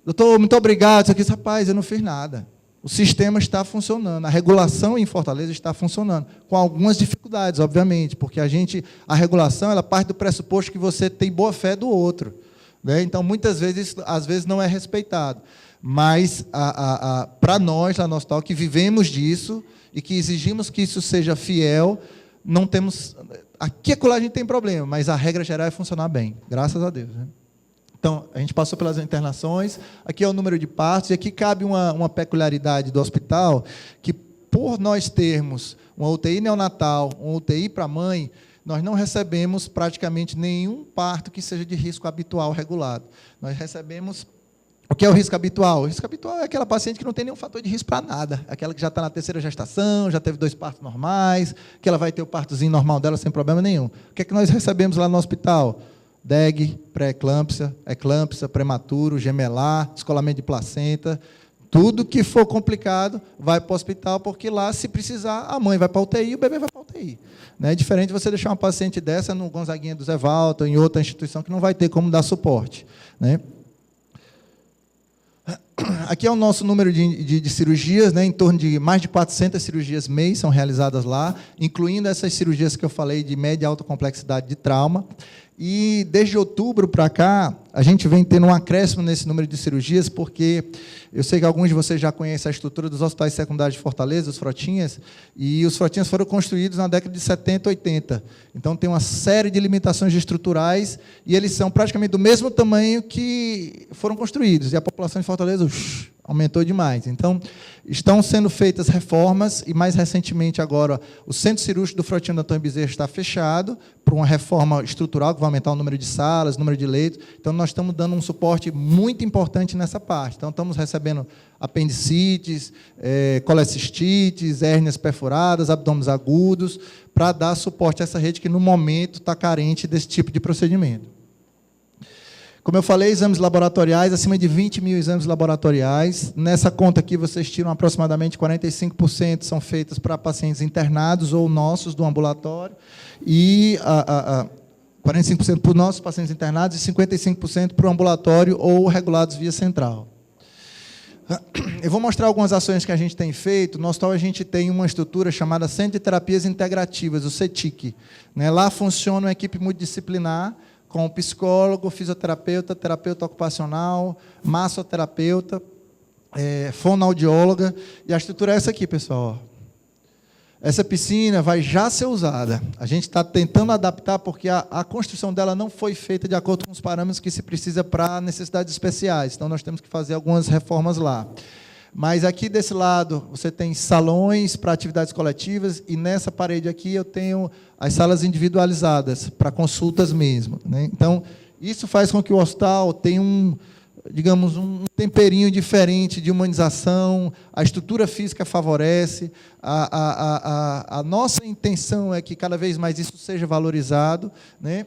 doutor, muito obrigado. Isso aqui, rapaz, eu não fiz nada. O sistema está funcionando, a regulação em Fortaleza está funcionando, com algumas dificuldades, obviamente, porque a regulação ela parte do pressuposto que você tem boa fé do outro. Então, muitas vezes, às vezes, não é respeitado. Mas, para nós, lá no hospital, que vivemos disso e que exigimos que isso seja fiel, não temos... Aqui a gente tem problema, mas a regra geral é funcionar bem, graças a Deus. Então, a gente passou pelas internações, aqui é o número de partos, e aqui cabe uma peculiaridade do hospital, que por nós termos uma UTI neonatal, uma UTI para mãe, nós não recebemos praticamente nenhum parto que seja de risco habitual regulado. Nós recebemos... O que é o risco habitual? O risco habitual é aquela paciente que não tem nenhum fator de risco para nada, aquela que já está na 3ª gestação, já teve 2 partos normais, que ela vai ter o partozinho normal dela sem problema nenhum. O que é que nós recebemos lá no hospital? DEG, pré-eclâmpsia, eclâmpsia, prematuro, gemelar, descolamento de placenta. Tudo que for complicado vai para o hospital, porque lá, se precisar, a mãe vai para a UTI e o bebê vai para a UTI. Né? É diferente você deixar uma paciente dessa no Gonzaguinha do Zé Walter, em outra instituição que não vai ter como dar suporte. Né? Aqui é o nosso número de cirurgias, né? Em torno de mais de 400 cirurgias mês são realizadas lá, incluindo essas cirurgias que eu falei de média e alta complexidade de trauma. E desde outubro para cá, a gente vem tendo um acréscimo nesse número de cirurgias, porque eu sei que alguns de vocês já conhecem a estrutura dos hospitais secundários de Fortaleza, os Frotinhas, e os Frotinhas foram construídos na década de 70, 80. Então, tem uma série de limitações estruturais, e eles são praticamente do mesmo tamanho que foram construídos, e a população de Fortaleza aumentou demais. Então, estão sendo feitas reformas, e mais recentemente agora, o Centro Cirúrgico do Frotinho da Antônio Bezerra está fechado, por uma reforma estrutural, que vai aumentar o número de salas, o número de leitos. Então, nós estamos dando um suporte muito importante nessa parte. Então, estamos recebendo apendicites, colecistites, hérnias perfuradas, abdômenes agudos, para dar suporte a essa rede que, no momento, está carente desse tipo de procedimento. Como eu falei, exames laboratoriais, acima de 20 mil exames laboratoriais. Nessa conta aqui, vocês tiram aproximadamente 45% são feitos para pacientes internados ou nossos do ambulatório, e 45% para os nossos pacientes internados e 55% para o ambulatório ou regulados via central. Eu vou mostrar algumas ações que a gente tem feito. No hospital, a gente tem uma estrutura chamada Centro de Terapias Integrativas, o CETIC. Lá funciona uma equipe multidisciplinar, com psicólogo, fisioterapeuta, terapeuta ocupacional, massoterapeuta, fonoaudióloga, e a estrutura é essa aqui, pessoal. Essa piscina vai já ser usada. A gente está tentando adaptar, porque a construção dela não foi feita de acordo com os parâmetros que se precisa para necessidades especiais, então nós temos que fazer algumas reformas lá. Mas aqui desse lado, você tem salões para atividades coletivas, e nessa parede aqui eu tenho as salas individualizadas, para consultas mesmo. Né? Então, isso faz com que o hospital tenha digamos, um temperinho diferente de humanização, a estrutura física favorece, a nossa intenção é que cada vez mais isso seja valorizado, né?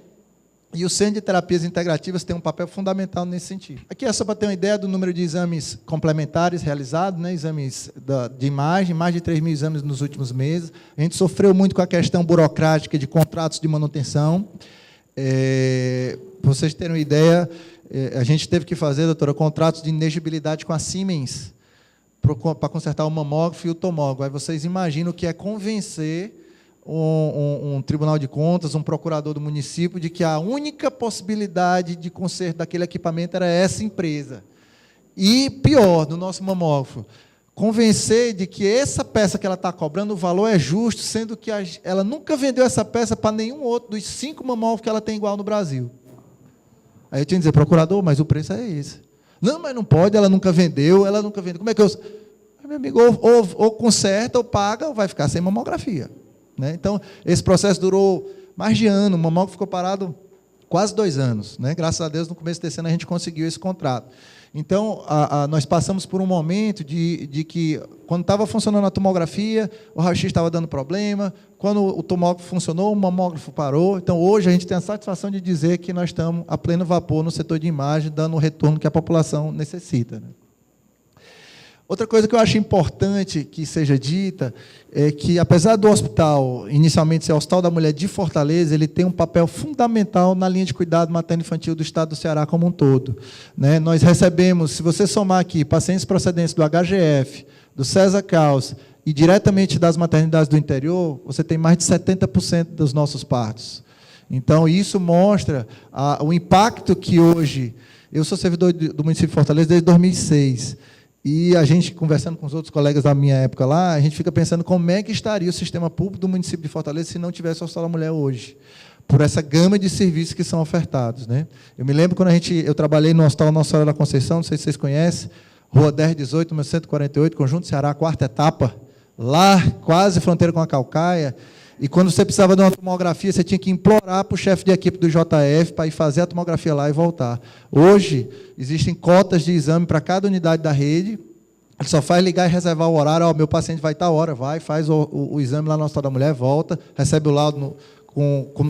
E o Centro de Terapias Integrativas tem um papel fundamental nesse sentido. Aqui é só para ter uma ideia do número de exames complementares realizados, né, exames de imagem, mais de 3 mil exames nos últimos meses. A gente sofreu muito com a questão burocrática de contratos de manutenção. Para vocês terem uma ideia, a gente teve que fazer, doutora, contratos de inegibilidade com a Siemens para consertar o mamógrafo e o tomógrafo. Aí vocês imaginam o que é convencer um tribunal de contas, um procurador do município, de que a única possibilidade de conserto daquele equipamento era essa empresa. E, pior, no nosso mamógrafo, convencer de que essa peça que ela está cobrando, o valor é justo, sendo que ela nunca vendeu essa peça para nenhum outro dos 5 mamógrafos que ela tem igual no Brasil. Aí eu tinha que dizer, procurador, mas o preço é esse. Não, mas não pode, ela nunca vendeu. Como é que eu... Meu amigo, ou conserta, ou paga, ou vai ficar sem mamografia. Né? Então, esse processo durou mais de ano, o mamógrafo ficou parado quase 2 anos. Né? Graças a Deus, no começo desse ano, a gente conseguiu esse contrato. Então, nós passamos por um momento de que, quando estava funcionando a tomografia, o raio-x estava dando problema, quando o tomógrafo funcionou, o mamógrafo parou. Então, hoje, a gente tem a satisfação de dizer que nós estamos a pleno vapor no setor de imagem, dando o retorno que a população necessita. Né? Outra coisa que eu acho importante que seja dita é que, apesar do hospital, inicialmente ser o Hospital da Mulher de Fortaleza, ele tem um papel fundamental na linha de cuidado materno-infantil do Estado do Ceará como um todo. Né? Nós recebemos, se você somar aqui, pacientes procedentes do HGF, do César Caus e diretamente das maternidades do interior, você tem mais de 70% dos nossos partos. Então, isso mostra o impacto que hoje... Eu sou servidor do município de Fortaleza desde 2006, e a gente, conversando com os outros colegas da minha época lá, a gente fica pensando como é que estaria o sistema público do município de Fortaleza se não tivesse o Hospital da Mulher hoje, por essa gama de serviços que são ofertados. Né? Eu me lembro quando eu trabalhei no Hospital Nossa Senhora da Conceição, não sei se vocês conhecem, Rua 1018, 1148, Conjunto Ceará, 4ª etapa, lá, quase fronteira com a Caucaia, e quando você precisava de uma tomografia, você tinha que implorar para o chefe de equipe do JF para ir fazer a tomografia lá e voltar. Hoje, existem cotas de exame para cada unidade da rede, ele só faz ligar e reservar o horário, meu paciente vai tal hora, vai, faz o exame lá no Hospital da Mulher, volta, recebe o laudo,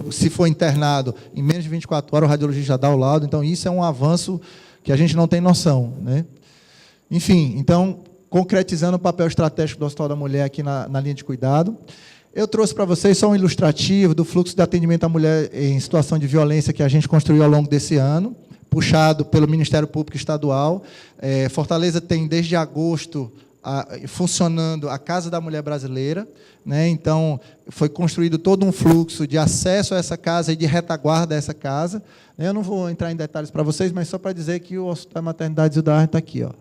se for internado, em menos de 24 horas, o radiologista já dá o laudo. Então, isso é um avanço que a gente não tem noção. Né? Enfim, então, concretizando o papel estratégico do Hospital da Mulher aqui na linha de cuidado. Eu trouxe para vocês só um ilustrativo do fluxo de atendimento à mulher em situação de violência que a gente construiu ao longo desse ano, puxado pelo Ministério Público Estadual. Fortaleza tem, desde agosto, funcionando a Casa da Mulher Brasileira, né? Então, foi construído todo um fluxo de acesso a essa casa e de retaguarda a essa casa. Eu não vou entrar em detalhes para vocês, mas só para dizer que o Hospital Maternidade Zilda Arne está aqui, ó.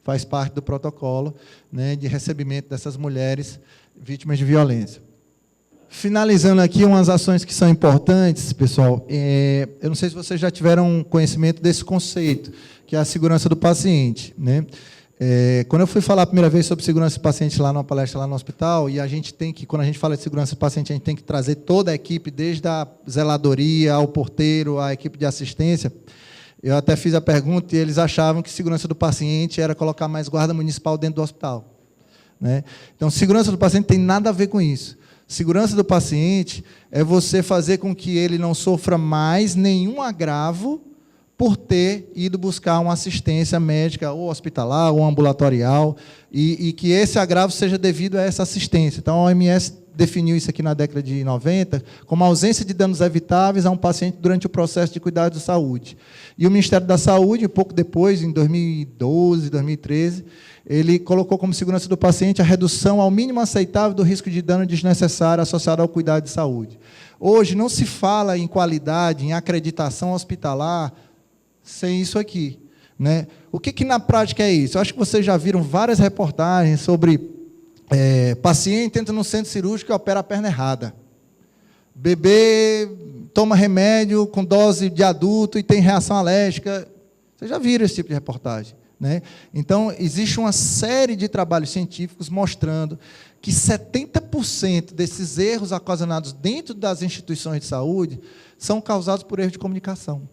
Faz parte do protocolo, né, de recebimento dessas mulheres vítimas de violência. Finalizando aqui, umas ações que são importantes, pessoal. Eu não sei se vocês já tiveram conhecimento desse conceito, que é a segurança do paciente, né? Quando eu fui falar a primeira vez sobre segurança do paciente lá numa palestra lá no hospital, e a gente tem que, quando a gente fala de segurança do paciente, a gente tem que trazer toda a equipe, desde a zeladoria, ao porteiro, à equipe de assistência. Eu até fiz a pergunta e eles achavam que segurança do paciente era colocar mais guarda municipal dentro do hospital, né? Então, segurança do paciente tem nada a ver com isso. Segurança do paciente é você fazer com que ele não sofra mais nenhum agravo por ter ido buscar uma assistência médica, ou hospitalar, ou ambulatorial, e que esse agravo seja devido a essa assistência. Então, a OMS definiu isso aqui na década de 90 como a ausência de danos evitáveis a um paciente durante o processo de cuidado de saúde. E o Ministério da Saúde, pouco depois, em 2012, 2013, ele colocou como segurança do paciente a redução ao mínimo aceitável do risco de dano desnecessário associado ao cuidado de saúde. Hoje, não se fala em qualidade, em acreditação hospitalar, sem isso aqui, né? O que na prática é isso? Eu acho que vocês já viram várias reportagens sobre paciente entra no centro cirúrgico e opera a perna errada. Bebê toma remédio com dose de adulto e tem reação alérgica. Vocês já viram esse tipo de reportagem, né? Então, existe uma série de trabalhos científicos mostrando que 70% desses erros ocasionados dentro das instituições de saúde são causados por erro de comunicação,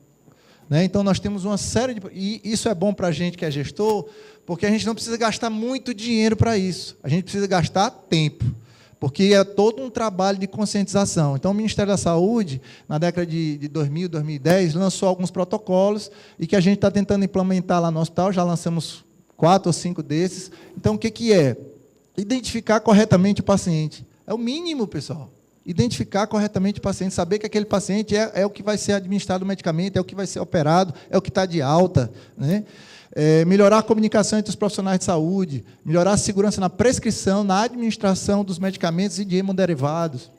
né? Então, nós temos uma série de... E isso é bom para a gente que é gestor, porque a gente não precisa gastar muito dinheiro para isso. A gente precisa gastar tempo, porque é todo um trabalho de conscientização. Então, o Ministério da Saúde, na década de 2000, 2010, lançou alguns protocolos e que a gente está tentando implementar lá no hospital, já lançamos 4 ou 5 desses. Então, o que é? Identificar corretamente o paciente. É o mínimo, pessoal. Identificar corretamente o paciente, saber que aquele paciente é o que vai ser administrado o medicamento, é o que vai ser operado, é o que está de alta, né? Melhorar a comunicação entre os profissionais de saúde, melhorar a segurança na prescrição, na administração dos medicamentos e de hemoderivados,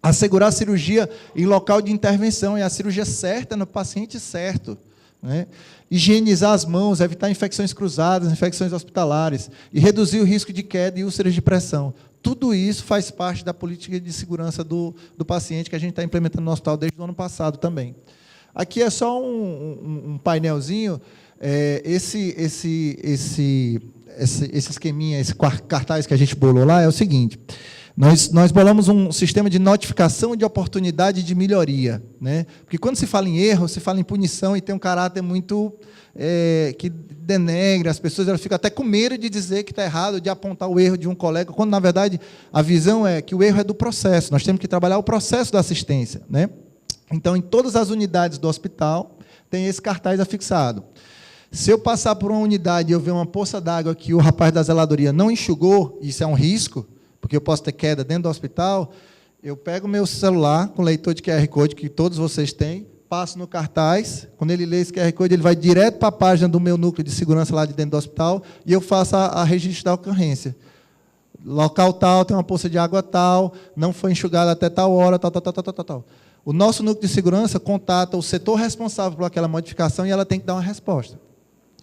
assegurar a cirurgia em local de intervenção, e a cirurgia certa no paciente certo, né? Higienizar as mãos, evitar infecções cruzadas, infecções hospitalares, e reduzir o risco de queda e úlceras de pressão. Tudo isso faz parte da política de segurança do paciente que a gente está implementando no hospital desde o ano passado também. Aqui é só um painelzinho. Esse esqueminha, esse cartaz que a gente bolou lá é o seguinte: nós bolamos um sistema de notificação de oportunidade de melhoria, né? Porque quando se fala em erro, se fala em punição e tem um caráter muito que denegra, as pessoas elas ficam até com medo de dizer que está errado, de apontar o erro de um colega, quando, na verdade, a visão é que o erro é do processo, nós temos que trabalhar o processo da assistência, né? Então, em todas as unidades do hospital, tem esse cartaz afixado. Se eu passar por uma unidade e eu ver uma poça d'água que o rapaz da zeladoria não enxugou, isso é um risco, porque eu posso ter queda dentro do hospital, eu pego o meu celular com leitor de QR Code, que todos vocês têm, passo no cartaz, quando ele lê esse QR Code, ele vai direto para a página do meu núcleo de segurança lá de dentro do hospital, e eu faço a registro da ocorrência. Local tal, tem uma poça de água tal, não foi enxugada até tal hora, tal. O nosso núcleo de segurança contata o setor responsável por aquela modificação e ela tem que dar uma resposta.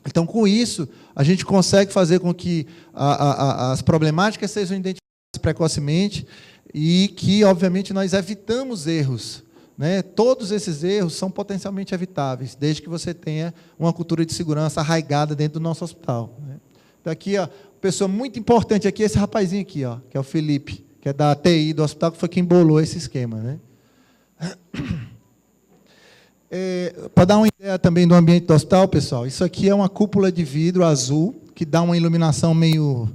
Então, com isso, a gente consegue fazer com que as problemáticas sejam identificadas precocemente e que, obviamente, nós evitamos erros, né? Todos esses erros são potencialmente evitáveis, desde que você tenha uma cultura de segurança arraigada dentro do nosso hospital, né? Então, aqui, ó, pessoa muito importante aqui, esse rapazinho aqui, ó, que é o Felipe, que é da TI do hospital, que foi quem bolou esse esquema, né? Para dar uma ideia também do ambiente do hospital, pessoal, isso aqui é uma cúpula de vidro azul, que dá uma iluminação meio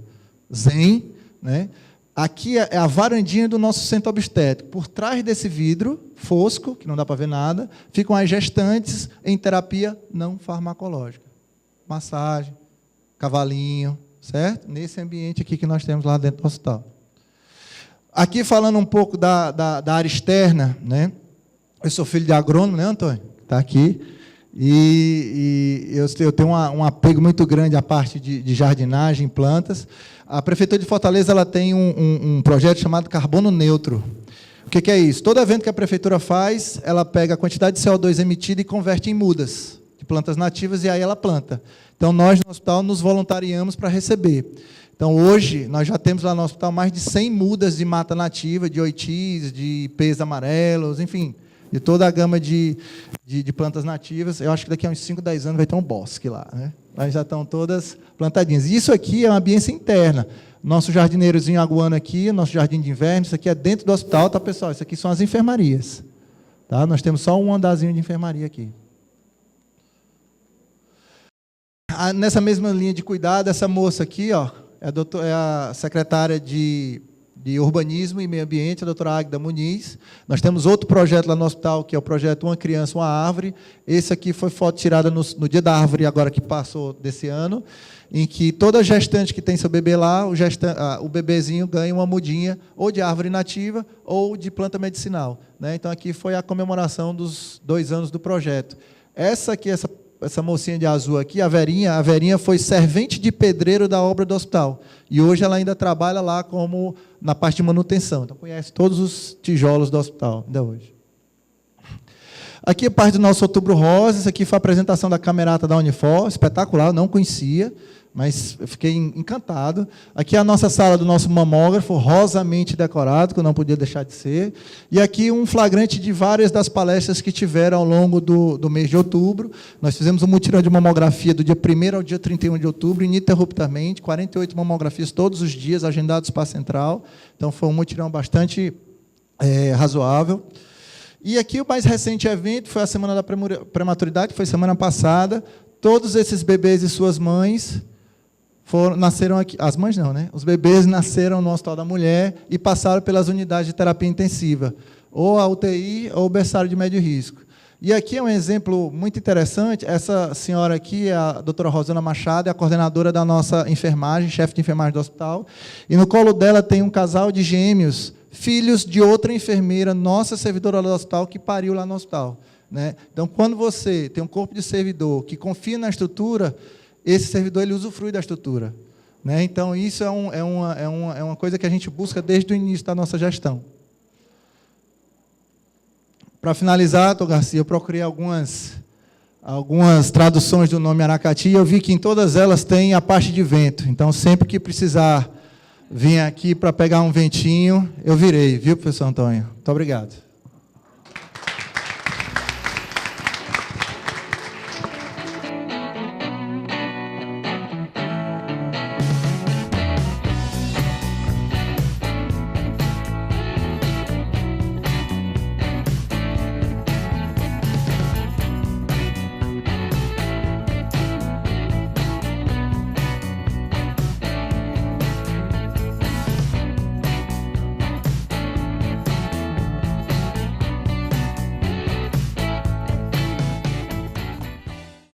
zen, né? Aqui é a varandinha do nosso centro obstétrico. Por trás desse vidro fosco, que não dá para ver nada, ficam as gestantes em terapia não farmacológica. Massagem, cavalinho, certo? Nesse ambiente aqui que nós temos lá dentro do hospital. Aqui falando um pouco da área externa, né? Eu sou filho de agrônomo, né, Antônio? Está aqui. E eu tenho um apego muito grande à parte de jardinagem, plantas. A Prefeitura de Fortaleza ela tem um projeto chamado Carbono Neutro. O que é isso? Todo evento que a Prefeitura faz, ela pega a quantidade de CO2 emitida e converte em mudas de plantas nativas, e aí ela planta. Então, nós, no hospital, nos voluntariamos para receber. Então, hoje, nós já temos lá no hospital mais de 100 mudas de mata nativa, de oitis, de ipês amarelos, enfim, de toda a gama de plantas nativas. Eu acho que daqui a uns 5, 10 anos vai ter um bosque lá, né? Mas já estão todas plantadinhas. E isso aqui é uma ambiência interna. Nosso jardineirozinho aguano aqui, nosso jardim de inverno, isso aqui é dentro do hospital, tá, pessoal? Isso aqui são as enfermarias. Tá? Nós temos só um andarzinho de enfermaria aqui. Nessa mesma linha de cuidado, essa moça aqui, ó, é a secretária de Urbanismo e Meio Ambiente, a doutora Águida Muniz. Nós temos outro projeto lá no hospital, que é o projeto Uma Criança, Uma Árvore. Esse aqui foi foto tirada no dia da árvore, agora que passou desse ano, em que toda gestante que tem seu bebê lá, o bebezinho ganha uma mudinha ou de árvore nativa ou de planta medicinal, né? Então, aqui foi a comemoração dos 2 anos do projeto. Essa aqui, essa mocinha de azul aqui, a Verinha foi servente de pedreiro da obra do hospital. E hoje ela ainda trabalha lá como na parte de manutenção. Então, conhece todos os tijolos do hospital, ainda hoje. Aqui é parte do nosso Outubro Rosa. Isso aqui foi a apresentação da camerata da Unifor, espetacular, eu não conhecia, mas eu fiquei encantado. Aqui é a nossa sala do nosso mamógrafo, rosamente decorado, que eu não podia deixar de ser. E aqui um flagrante de várias das palestras que tiveram ao longo do mês de outubro. Nós fizemos um mutirão de mamografia do dia 1º ao dia 31 de outubro, ininterruptamente, 48 mamografias todos os dias, agendados para a central. Então, foi um mutirão bastante razoável. E aqui o mais recente evento foi a Semana da Prematuridade, que foi semana passada. Todos esses bebês e suas mães nasceram aqui. As mães não, né? Os bebês nasceram no Hospital da Mulher e passaram pelas unidades de terapia intensiva, ou a UTI ou o berçário de médio risco. E aqui é um exemplo muito interessante. Essa senhora aqui é a doutora Rosana Machado, é a coordenadora da nossa enfermagem, chefe de enfermagem do hospital, e no colo dela tem um casal de gêmeos, filhos de outra enfermeira, nossa servidora do hospital, que pariu lá no hospital, né? Então, quando você tem um corpo de servidor que confia na estrutura, esse servidor ele usufrui da estrutura, né? Então, isso é uma coisa que a gente busca desde o início da nossa gestão. Para finalizar, Dr. Garcia, eu procurei algumas traduções do nome Aracati, e eu vi que em todas elas tem a parte de vento. Então, sempre que precisar vir aqui para pegar um ventinho, eu virei, viu, professor Antônio? Muito obrigado.